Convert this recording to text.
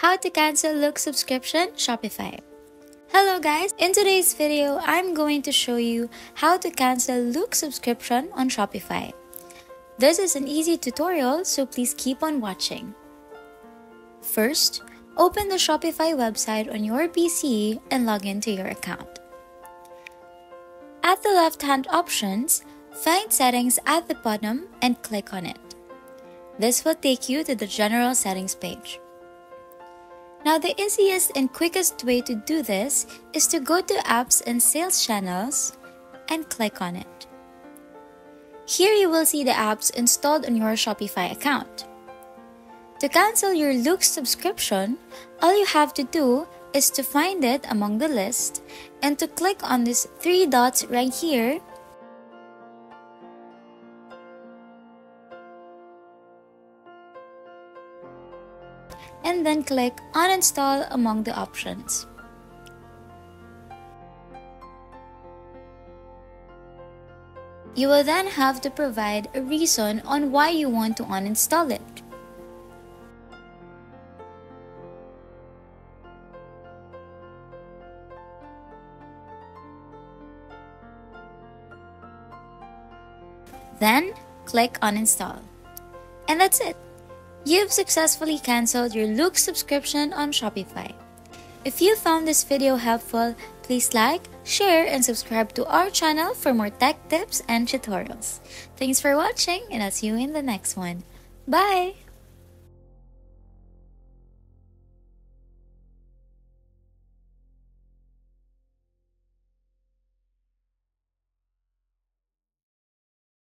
How to cancel loox subscription Shopify. Hello guys, in today's video, I'm going to show you how to cancel loox subscription on Shopify. This is an easy tutorial, so please keep on watching. First, open the Shopify website on your PC and log into your account. At the left-hand options, find Settings at the bottom and click on it. This will take you to the General Settings page. Now, the easiest and quickest way to do this is to go to Apps and Sales Channels and click on it. Here you will see the apps installed on your Shopify account. To cancel your loox subscription, all you have to do is to find it among the list and to click on these three dots right here and then click Uninstall among the options. You will then have to provide a reason on why you want to uninstall it. Then, click Uninstall. And that's it. You've successfully canceled your loox subscription on Shopify. If you found this video helpful, please like, share, and subscribe to our channel for more tech tips and tutorials. Thanks for watching, and I'll see you in the next one. Bye!